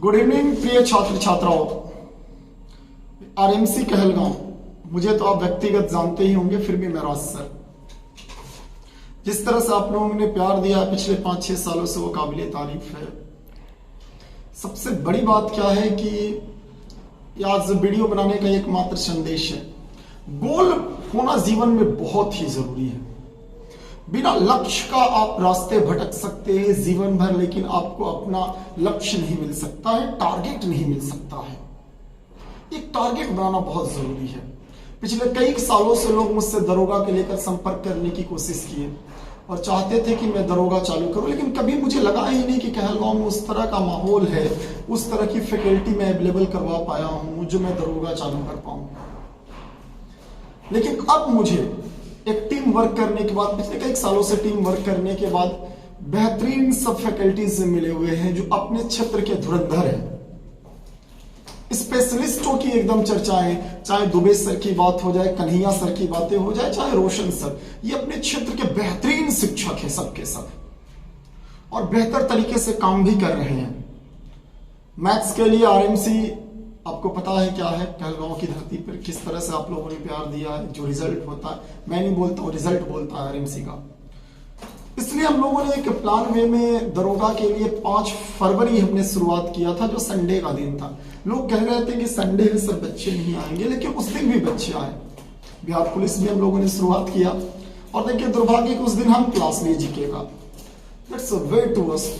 Good evening प्रिय छात्र छात्राओं। आरएमसी कहलगांव, मुझे तो आप व्यक्तिगत जानते ही होंगे, फिर भी मेरा सर, जिस तरह से आप लोगों ने प्यार दिया पिछले 5-6 सालों से वो काबिले तारीफ है। सबसे बड़ी बात क्या है कि आज वीडियो बनाने का एकमात्र संदेश है, गोल होना जीवन में बहुत ही जरूरी है। बिना लक्ष्य का आप रास्ते भटक सकते हैं जीवन भर, लेकिन आपको अपना लक्ष्य नहीं मिल सकता है, टारगेट नहीं मिल सकता है। एक टारगेट बनाना बहुत जरूरी है। पिछले कई सालों से लोग मुझसे दरोगा के लेकर संपर्क करने की कोशिश किए और चाहते थे कि मैं दरोगा चालू करूं, लेकिन कभी मुझे लगा ही नहीं कि कहलगांव में उस तरह का माहौल है, उस तरह की फैकल्टी मैं अवेलेबल करवा पाया हूं जो मैं दरोगा चालू कर पाऊं। लेकिन अब मुझे एक टीम वर्क करने के बाद, पिछले कई सालों से टीम वर्क करने के बाद, बेहतरीन सब फैकल्टीज मिले हुए हैं जो अपने क्षेत्र के धुरंधर हैं। स्पेशलिस्टों की एकदम चर्चाएं, चाहे दुबे सर की बात हो जाए, कन्हैया सर की बातें हो जाए, चाहे रोशन सर, ये अपने क्षेत्र के बेहतरीन शिक्षक हैं सबके सब, और बेहतर तरीके से काम भी कर रहे हैं। मैथ्स के लिए आरएमसी आपको पता है क्या है, कहलगांव की धरती पर किस तरह से आप लोगों ने प्यार दिया है। जो रिजल्ट होता है, मैं नहीं बोलता हूं, रिजल्ट बोलता है आरएमसी का। इसलिए हम लोगों ने एक प्लान वे में दरोगा के लिए 5 फरवरी हमने शुरुआत किया था, जो संडे का दिन था। लोग कह रहे थे कि संडे में सब बच्चे नहीं आएंगे, लेकिन उस दिन भी बच्चे आए। बिहार पुलिस में हम लोगों ने शुरुआत किया, और देखिए दुर्भाग्य के उस दिन हम क्लास लिए जीके का, that's a way to us,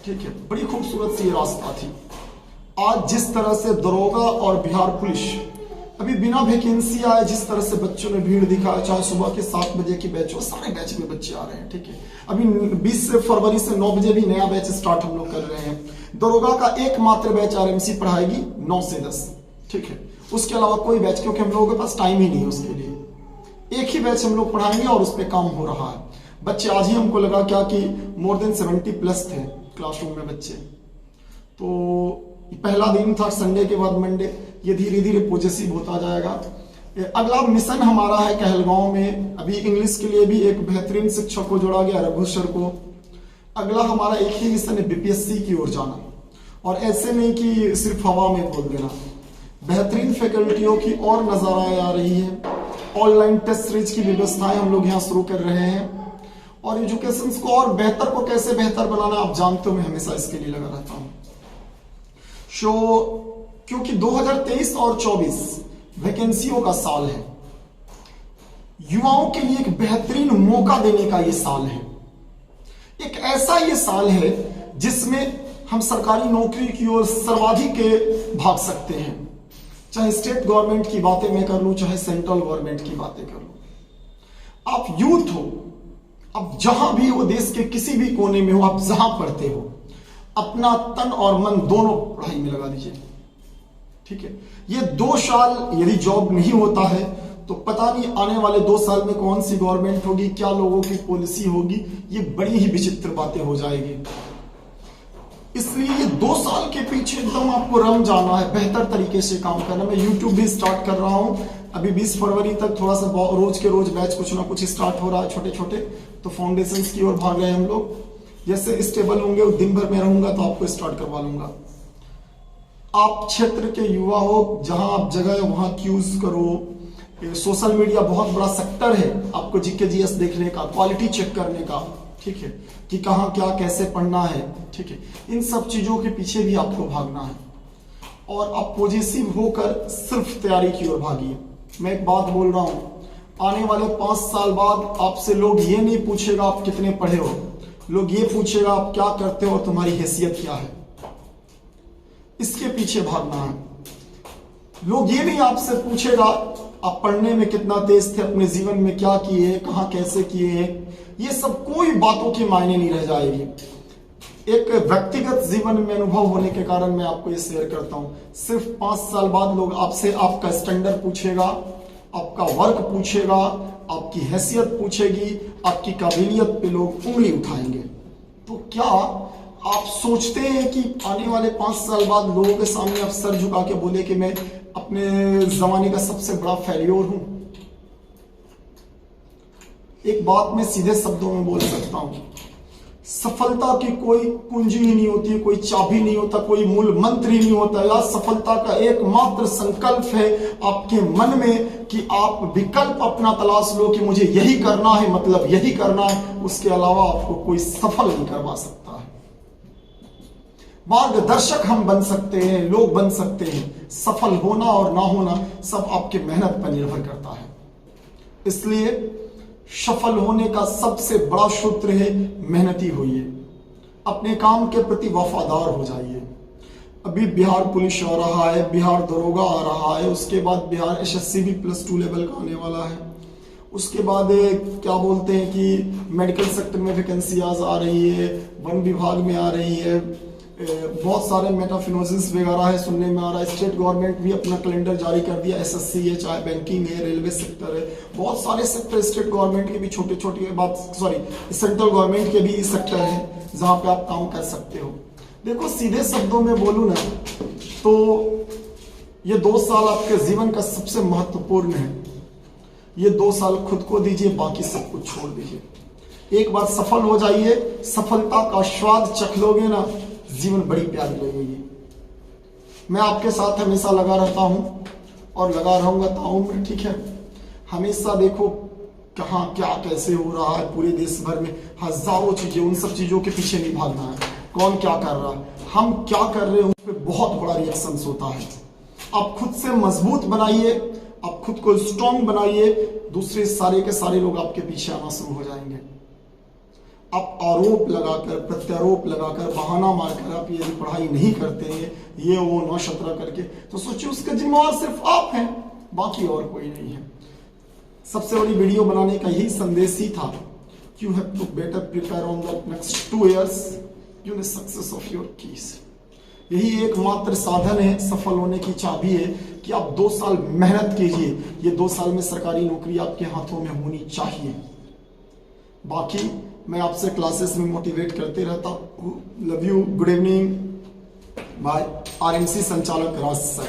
ठीक है, बड़ी खूबसूरत सी रास्ता थी। आज जिस तरह से दरोगा और बिहार पुलिस अभी बिना वैकेंसी आए जिस तरह से बच्चों ने भीड़ दिखा, चाहे सुबह के 7 बजे की बैच हो, सारे बैच में बच्चे आ रहे हैं, ठीक है। अभी 20 फरवरी से 9 बजे भी नया बैच स्टार्ट हम लोग कर रहे हैं। दरोगा का एकमात्र बैच आरएमसी पढ़ाएगी 9 से 10, ठीक है। उसके अलावा कोई बैच, क्योंकि हम लोगों के पास टाइम ही नहीं है उसके लिए। एक ही बैच हम लोग पढ़ाएंगे और उस पर काम हो रहा है। बच्चे आज ही हमको लगा क्या कि मोर देन 70+ थे क्लासरूम में बच्चे। तो पहला दिन था संडे के बाद मंडे, ये धीरे धीरे पॉजिटिव होता जाएगा। अगला मिशन हमारा है कहलगांव में, अभी इंग्लिश के लिए भी एक बेहतरीन शिक्षक को जोड़ा गया, रघु सर को। अगला हमारा एक ही मिशन है, बीपीएससी की ओर जाना, और ऐसे नहीं कि सिर्फ हवा में बोल देना। बेहतरीन फैकल्टियों की और नजर आ रही है। ऑनलाइन टेस्ट सीरीज की व्यवस्थाएं हम लोग यहाँ शुरू कर रहे हैं, और एजुकेशन को और बेहतर को कैसे बेहतर बनाना, आप जानते हो मैं हमेशा इसके लिए लगा रहता हूँ। क्योंकि 2023 और 24 वैकेंसियों का साल है, युवाओं के लिए एक बेहतरीन मौका देने का ये साल है। एक ऐसा ये साल है जिसमें हम सरकारी नौकरी की ओर सर्वाधिक भाग सकते हैं। चाहे स्टेट गवर्नमेंट की बातें मैं कर लूं, चाहे सेंट्रल गवर्नमेंट की बातें कर लूं। आप यूथ हो, अब जहां भी हो, देश के किसी भी कोने में हो, आप जहां पढ़ते हो, अपना तन और मन दोनों पढ़ाई में लगा दीजिए, ठीक है। ये 2 साल यदि जॉब नहीं होता है तो पता नहीं आने वाले 2 साल में कौन सी गवर्नमेंट होगी, क्या लोगों की पॉलिसी होगी, ये बड़ी ही विचित्र बातें हो जाएगी। इसलिए ये 2 साल के पीछे एकदम आपको रम जाना है, बेहतर तरीके से काम करना। मैं यूट्यूब भी स्टार्ट कर रहा हूं, अभी 20 फरवरी तक थोड़ा सा रोज के रोज बैच कुछ ना कुछ स्टार्ट हो रहा है, छोटे छोटे। तो फाउंडेशन की ओर भाग रहे हैं हम लोग। जैसे स्टेबल होंगे, दिन भर में रहूंगा तो आपको स्टार्ट करवा लूंगा। आप क्षेत्र के युवा हो, जहां आप जगह है वहां क्यूज करो। सोशल मीडिया बहुत बड़ा सेक्टर है आपको जीके जीएस देखने का, क्वालिटी चेक करने का, ठीक है, कि कहां क्या कैसे पढ़ना है, ठीक है। इन सब चीजों के पीछे भी आपको भागना है, और आप पॉजिटिव होकर सिर्फ तैयारी की ओर भागिए। मैं एक बात बोल रहा हूं, आने वाले 5 साल बाद आपसे लोग ये नहीं पूछेगा आप कितने पढ़े हो, लोग ये पूछेगा आप क्या करते हो और तुम्हारी हैसियत क्या है। इसके पीछे भागना है। लोग ये नहीं आपसे पूछेगा आप पढ़ने में कितना तेज थे, अपने जीवन में क्या किए, कहां कैसे किए, ये सब कोई बातों की मायने नहीं रह जाएगी। एक व्यक्तिगत जीवन में अनुभव होने के कारण मैं आपको ये शेयर करता हूं। सिर्फ 5 साल बाद लोग आपसे आपका स्टैंडर्ड पूछेगा, आपका वर्क पूछेगा, आपकी हैसियत पूछेगी, आपकी काबिलियत पे लोग उंगली उठाएंगे। तो क्या आप सोचते हैं कि आने वाले 5 साल बाद लोगों के सामने आप सर झुका के बोले कि मैं अपने जमाने का सबसे बड़ा फेल्योर हूं? एक बात मैं सीधे शब्दों में बोल सकता हूं, सफलता की कोई कुंजी ही नहीं होती, कोई चाबी नहीं होता, कोई मूल मंत्र ही नहीं होता। या सफलता का एकमात्र संकल्प है आपके मन में कि आप विकल्प अपना तलाश लो कि मुझे यही करना है, मतलब यही करना है, उसके अलावा आपको कोई सफल नहीं करवा सकता है। मार्गदर्शक हम बन सकते हैं, लोग बन सकते हैं, सफल होना और ना होना सब आपके मेहनत पर निर्भर करता है। इसलिए सफल होने का सबसे बड़ा सूत्र है मेहनती होइए, अपने काम के प्रति वफादार हो जाइए। अभी बिहार पुलिस आ रहा है, बिहार दरोगा आ रहा है, उसके बाद बिहार एसएससी भी +2 लेवल का आने वाला है। उसके बाद क्या बोलते हैं कि मेडिकल सेक्टर में वैकेंसीज आ रही है, वन विभाग में आ रही है, बहुत सारे मेटाफिनोसिस वगैरह है, सुनने में आ रहा है। स्टेट गवर्नमेंट भी अपना कैलेंडर जारी कर दिया, एसएससी है, चाहे बैंकिंग है, रेलवे सेक्टर है, बहुत सारे सेक्टर स्टेट गवर्नमेंट के भी छोटे छोटे सेंट्रल गवर्नमेंट के भी सेक्टर है जहां पे आप काम कर सकते हो। देखो सीधे शब्दों में बोलूं ना तो ये 2 साल आपके जीवन का सबसे महत्वपूर्ण है। ये 2 साल खुद को दीजिए, बाकी सब कुछ छोड़ दीजिए। एक बार सफल हो जाइए, सफलता का स्वाद चख लोगे ना, जीवन बड़ी प्यारी लगेगी। मैं आपके साथ हमेशा लगा रहता हूं और लगा रहूंगा ताउम्र, ठीक है। हमेशा देखो कहां क्या कैसे हो रहा है, पूरे देश भर में हजारों चीजें, उन सब चीजों के पीछे नहीं भागना है। कौन क्या कर रहा है, हम क्या कर रहे हैं, उस पर बहुत बड़ा रिएक्शन होता है। आप खुद से मजबूत बनाइए, आप खुद को स्ट्रॉन्ग बनाइए, दूसरे सारे के सारे लोग आपके पीछे आना शुरू हो जाएंगे। आप आरोप लगाकर, प्रत्यारोप लगाकर, बहाना मारकर आप यदि पढ़ाई नहीं करते हैं, ये वो नौशतरा करके, तो सोचिए उसका जिम्मेवार सिर्फ आप हैं, बाकी और कोई नहीं है। सबसे बड़ी वीडियो बनाने का यही संदेश ही था, you have to better prepare on the next 2 years you know success of your keys. यही एकमात्र साधन है, सफल होने की चाबी है कि आप 2 साल मेहनत कीजिए। ये 2 साल में सरकारी नौकरी आपके हाथों में होनी चाहिए। बाकी मैं आपसे क्लासेस में मोटिवेट करते रहता हूँ। Love you, good evening, bye. RMC संचालक राज सर।